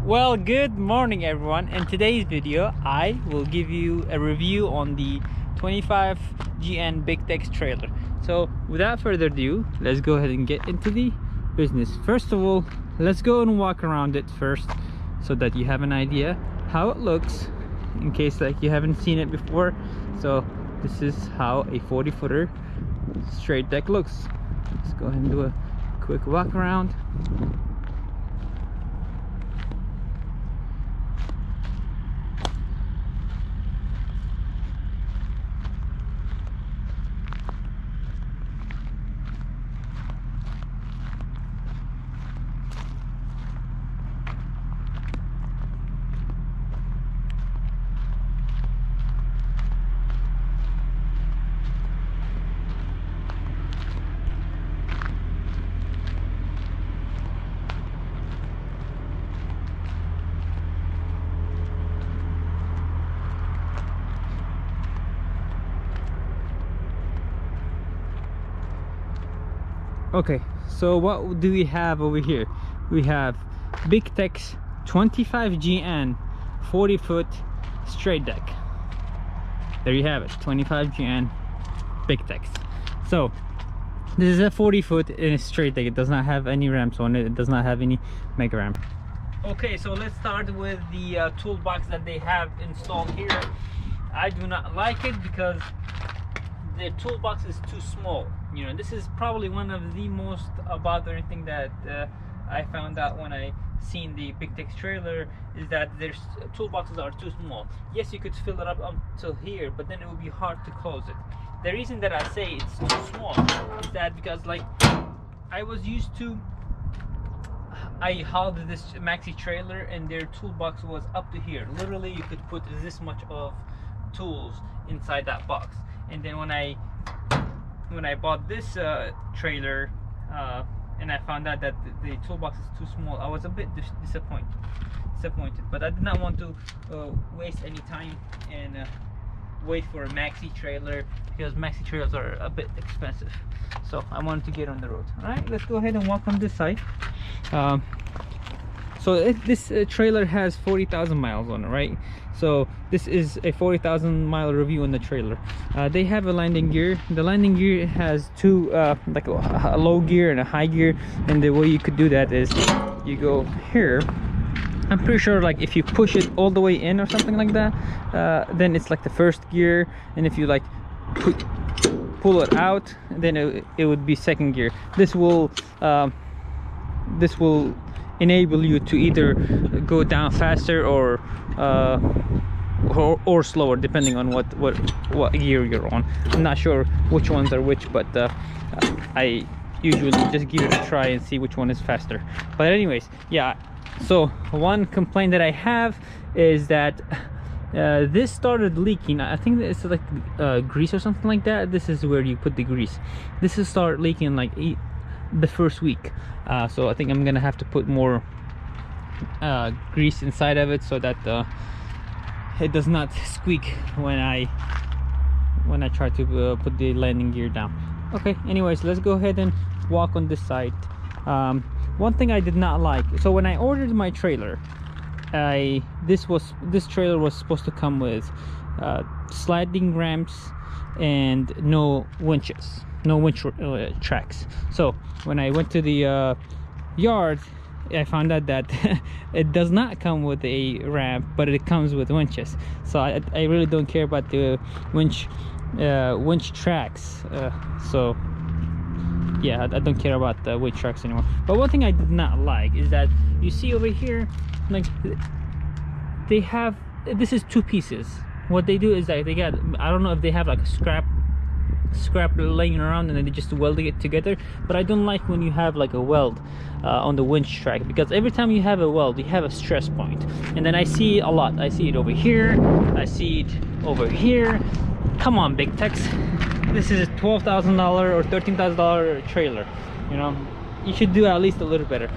Well, good morning everyone. In today's video I will give you a review on the 25GN BigTex trailer. So without further ado, let's go ahead and get into the business. First of all, let's go and walk around it first so that you have an idea how it looks in case like you haven't seen it before. So this is how a 40-footer straight deck looks. Let's go ahead and do a quick walk around. Okay, so what do we have over here? We have BigTex 25GN 40-foot straight deck. There you have it, 25GN BigTex. So this is a 40-foot in a straight deck. It does not have any ramps on it. It does not have any mega ramp. Okay, so let's start with the toolbox that they have installed here. I do not like it because the toolbox is too small. You know, this is probably one of the most bothering thing that I found out when I seen the BigTex trailer, is that their toolboxes are too small. Yes, you could fill it up until here, but then it would be hard to close it. The reason that I say it's too small is that because like I was used to, I hauled this maxi trailer and their toolbox was up to here. Literally you could put this much of tools inside that box. And then when I bought this trailer and I found out that the toolbox is too small, I was a bit disappointed. But I did not want to waste any time and wait for a maxi trailer, because maxi trailers are a bit expensive. So I wanted to get on the road. All right, let's go ahead and walk on this side. So this trailer has 40,000 miles on it, right? So this is a 40,000 mile review on the trailer. They have a landing gear. The landing gear has two, like a low gear and a high gear. And the way you could do that is you go here. I'm pretty sure like if you push it all the way in or something like that, then it's like the first gear. And if you like pull it out, then it would be second gear. This will enable you to either go down faster or slower, depending on what gear you're on. I'm not sure which ones are which, but I usually just give it a try and see which one is faster. But anyways, yeah, so one complaint that I have is that this started leaking. I think it's like grease or something like that. This is where you put the grease. This has started leaking like the first week. So I think I'm gonna have to put more grease inside of it so that it does not squeak when I try to put the landing gear down. Okay, anyways, let's go ahead and walk on this side. One thing I did not like, so when I ordered my trailer, this trailer was supposed to come with sliding ramps and no winches, no winch tracks. So when I went to the yard, I found out that it does not come with a ramp, but it comes with winches. So I really don't care about the winch tracks. So yeah, I don't care about the winch tracks anymore. But one thing I did not like is that you see over here, like they have, this is two pieces. What they do is that they got, I don't know if they have like a scrap laying around and then they just welding it together, but I don't like when you have like a weld on the winch track, because every time you have a weld you have a stress point. And then I see a lot. I see it over here, I see it over here. Come on, BigTex, this is a $12,000 or $13,000 trailer. You know, you should do at least a little better.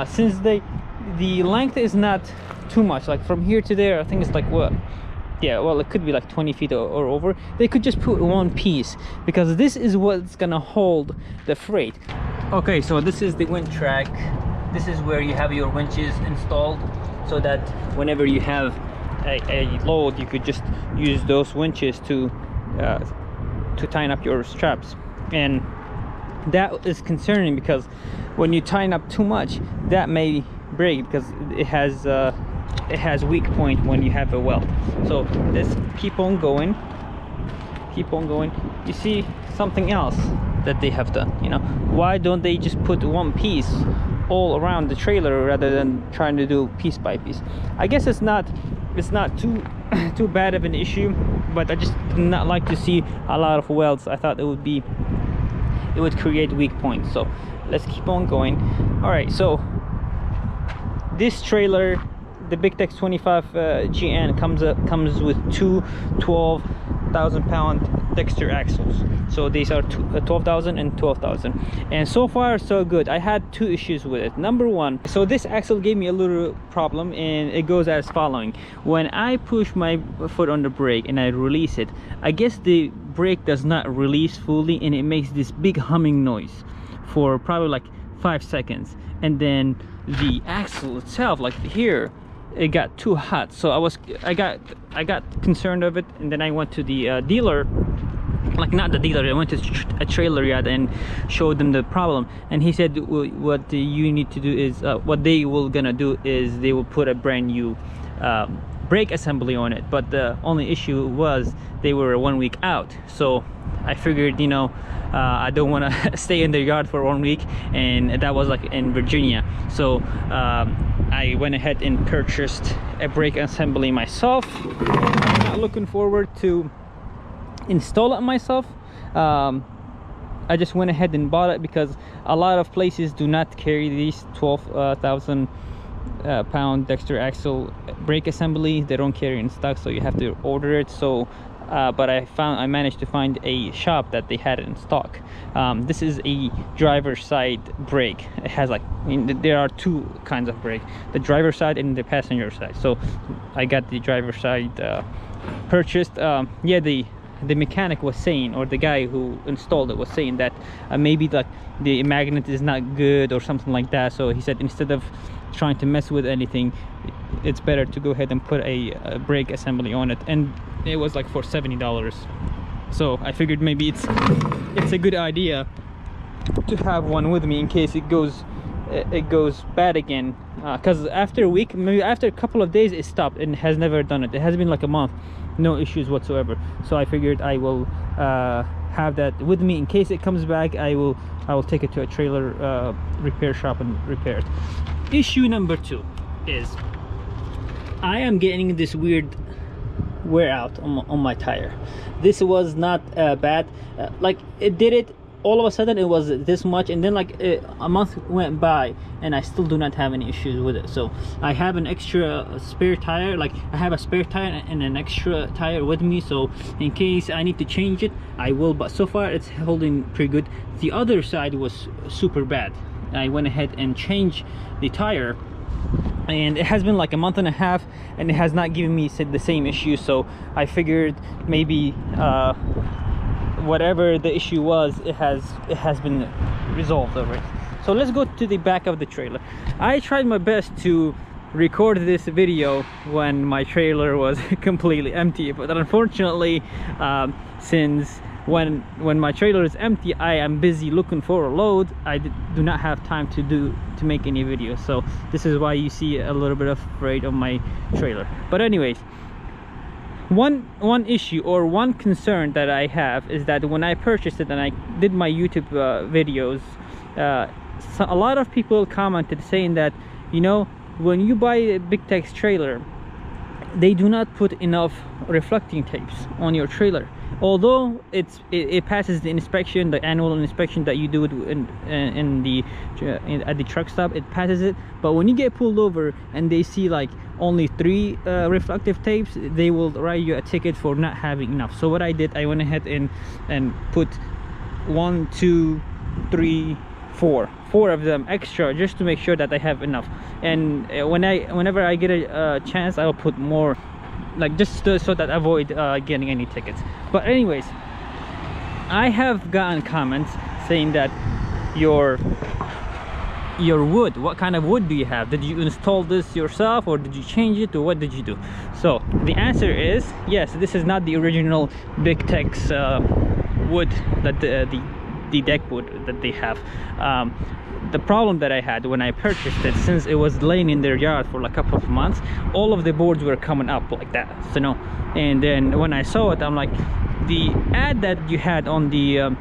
Since the length is not too much, like from here to there, I think it's like what, yeah, well, it could be like 20 feet or over. They could just put one piece, because this is what's gonna hold the freight. Okay, so this is the winch track. This is where you have your winches installed. so that whenever you have a load, you could just use those winches to tighten up your straps. And that is concerning because when you tighten up too much, that may break because it has weak point when you have a weld. So let's keep on going. You see something else that they have done, you know, why don't they just put one piece all around the trailer rather than trying to do piece by piece? I guess it's not too bad of an issue, but I just did not like to see a lot of welds. I thought it would create weak points. So let's keep on going. All right, so this trailer, the BigTex 25 GN, comes with two 12,000-pound Dexter axles. So these are 12,000 and 12,000, and so far so good. I had two issues with it. Number one, so this axle gave me a little problem, and it goes as following. When I push my foot on the brake and I release it, I guess the brake does not release fully, and it makes this big humming noise for probably like 5 seconds, and then the axle itself, like here, it got too hot. So I got concerned of it, and then I went to the dealer, like not the dealer, I went to a trailer yard and showed them the problem, and he said what you need to do is what they will gonna do is they will put a brand new brake assembly on it. But the only issue was they were 1 week out, so I figured, you know, I don't want to stay in the yard for 1 week, and that was like in Virginia. So I went ahead and purchased a brake assembly myself. I'm not looking forward to install it myself. I just went ahead and bought it because a lot of places do not carry these 12,000 pound Dexter axle brake assembly. They don't carry in stock, so you have to order it. So but I managed to find a shop that they had it in stock. This is a driver's side brake. It has like, I mean, there are two kinds of brake, the driver's side and the passenger side. So I got the driver's side purchased. Yeah, the mechanic was saying, or the guy who installed it was saying that maybe like the magnet is not good or something like that. So he said instead of trying to mess with anything, it's better to go ahead and put a brake assembly on it, and it was like for $70. So I figured maybe it's a good idea to have one with me in case it goes bad again, because after a week, maybe after a couple of days, it stopped and has never done it. It has been like a month, no issues whatsoever. So I figured I will have that with me in case it comes back. I will take it to a trailer repair shop and repair it. Issue number 2 is I am getting this weird wear out on my tire. This was not bad, like it did it all of a sudden, it was this much, and then like a month went by and I still do not have any issues with it. So I have an extra spare tire, like I have a spare tire and an extra tire with me, so in case I need to change it, I will. But so far it's holding pretty good. The other side was super bad. I went ahead and changed the tire, and it has been like a month and a half and it has not given me the same issue. So I figured maybe whatever the issue was, it has been resolved already. So let's go to the back of the trailer. I tried my best to record this video when my trailer was completely empty, but unfortunately since when my trailer is empty, I am busy looking for a load. I do not have time to make any videos. So this is why you see a little bit of freight on my trailer. But anyways, one issue or one concern that I have is that when I purchased it and I did my YouTube videos, so a lot of people commented saying that, you know, when you buy a BigTex trailer, they do not put enough reflecting tapes on your trailer. Although it passes the inspection, the annual inspection that you do at the truck stop, it passes it. But when you get pulled over and they see like only 3 reflective tapes, they will write you a ticket for not having enough. So what I did, I went ahead and put 1, 2, 3, 4 of them extra, just to make sure that I have enough. And whenever I get a chance, I'll put more, like just so that I avoid getting any tickets. But anyways, I have gotten comments saying that your your wood. What kind of wood do you have? Did you install this yourself, or did you change it, or what did you do? So the answer is yes, this is not the original BigTex wood that the deck wood that they have. The problem that I had when I purchased it, since it was laying in their yard for like a couple of months, all of the boards were coming up like that, so no. And then when I saw it, I'm like, the ad that you had on the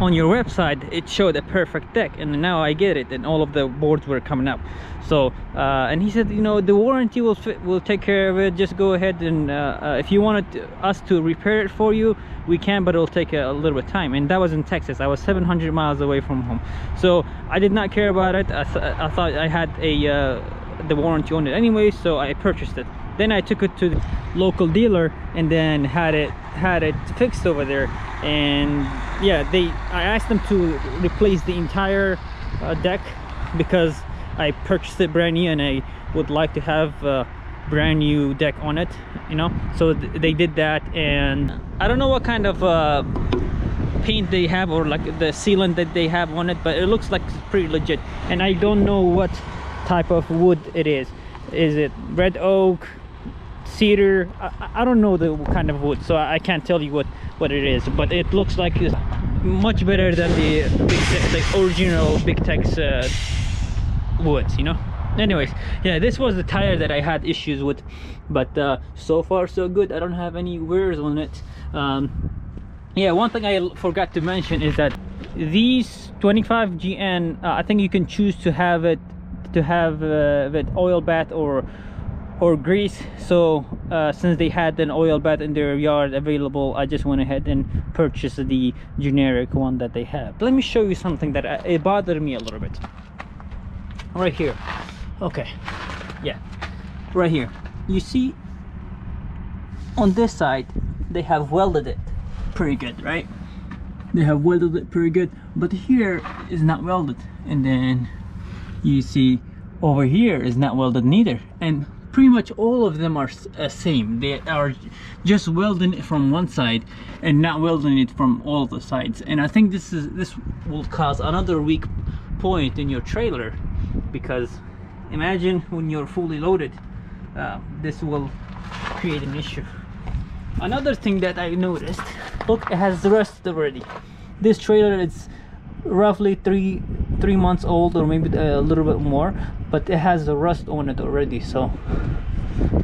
on your website, it showed a perfect deck, and now I get it, and all of the boards were coming up. So and he said, you know, the warranty will take care of it. Just go ahead and if you wanted us to repair it for you, we can, but it'll take a little bit of time. And that was in Texas. I was 700 miles away from home, so I did not care about it. I thought I had the warranty on it anyway, so I purchased it. Then I took it to the local dealer and then had it fixed over there. And yeah, I asked them to replace the entire deck, because I purchased it brand new and I would like to have a brand new deck on it, you know. So they did that, and I don't know what kind of paint they have, or like the sealant that they have on it, but it looks like it's pretty legit. And I don't know what type of wood it is. Is it red oak, cedar? I don't know the kind of wood, so I can't tell you what it is, but it looks like it's much better than the original BigTex woods, you know. Anyways, yeah, this was the tire that I had issues with, but so far so good. I don't have any wears on it. Yeah, one thing I forgot to mention is that these 25 GN, I think you can choose to have it with oil bath or grease. So since they had an oil bath in their yard available, I just went ahead and purchased the generic one that they have. Let me show you something that it bothered me a little bit right here. Okay, yeah, right here, you see on this side they have welded it pretty good, right? They have welded it pretty good, but here is not welded. And then you see over here is not welded neither, and pretty much all of them are same. They are just welding it from one side and not welding it from all the sides. And I think this will cause another weak point in your trailer, because imagine when you're fully loaded, this will create an issue. Another thing that I noticed, look, it has rust already. This trailer is roughly three months old, or maybe a little bit more, but it has the rust on it already, so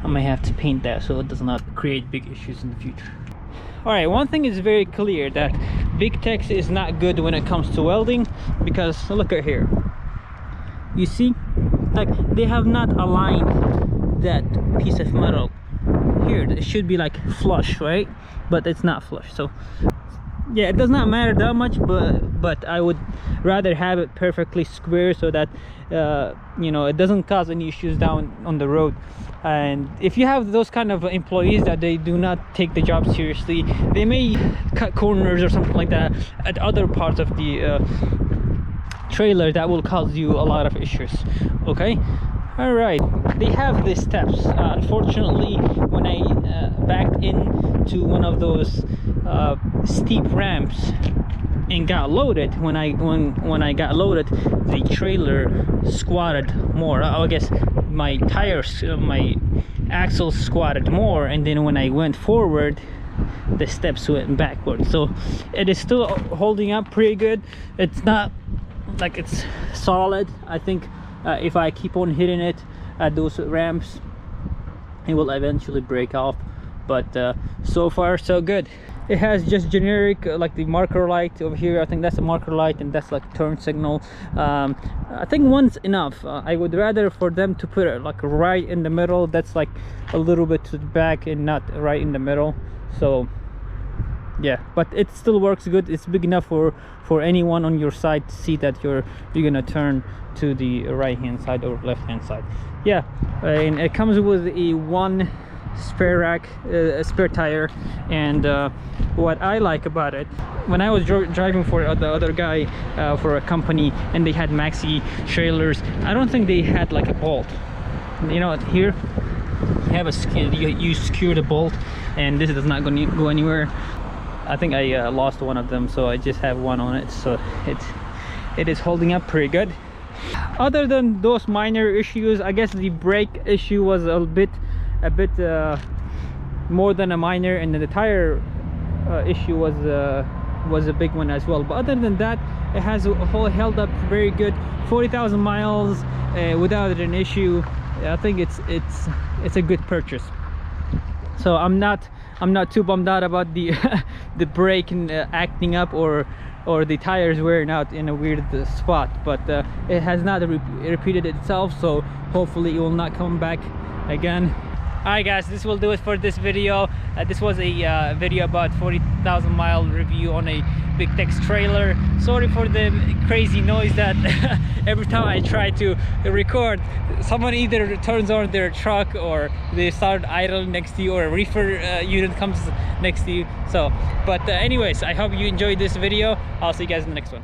I may have to paint that so it does not create big issues in the future. All right, one thing is very clear, that BigTex is not good when it comes to welding, because look at here, you see, like they have not aligned that piece of metal here. It should be like flush, right? But it's not flush. So yeah, it does not matter that much, but I would rather have it perfectly square, so that you know, it doesn't cause any issues down on the road. And if you have those kind of employees that they do not take the job seriously, they may cut corners or something like that at other parts of the trailer that will cause you a lot of issues. Okay, all right, they have these steps. Unfortunately, when I backed into one of those steep ramps and got loaded, when I got loaded, the trailer squatted more. I guess my tires, my axles squatted more, and then when I went forward, the steps went backward. So it is still holding up pretty good. It's not like it's solid. I think if I keep on hitting it at those ramps, it will eventually break off. But so far so good. It has just generic like the marker light over here. I think that's a marker light, and that's like turn signal. I think one's enough. I would rather for them to put it like right in the middle. That's like a little bit to the back and not right in the middle. So yeah, but it still works good. It's big enough for anyone on your side to see that you're gonna turn to the right hand side or left hand side. Yeah, and it comes with a one spare rack, a spare tire. And what I like about it, when I was driving for the other guy for a company, and they had maxi trailers, I don't think they had like a bolt. You know, here you have you secure the bolt, and this does not go anywhere. I think I lost one of them, so I just have one on it, so it is holding up pretty good. Other than those minor issues, I guess the brake issue was a bit more than a minor, and then the tire issue was a big one as well. But other than that, it has held up very good. 40,000 miles without an issue. I think it's a good purchase. So I'm not too bummed out about the the brake acting up or the tires wearing out in a weird spot, but it has not repeated itself, so hopefully it will not come back again. Alright guys, this will do it for this video. This was a video about 40,000 mile review on a BigTex trailer. Sorry for the crazy noise that every time I try to record, someone either turns on their truck or they start idle next to you, or a reefer unit comes next to you. So but anyways, I hope you enjoyed this video. I'll see you guys in the next one.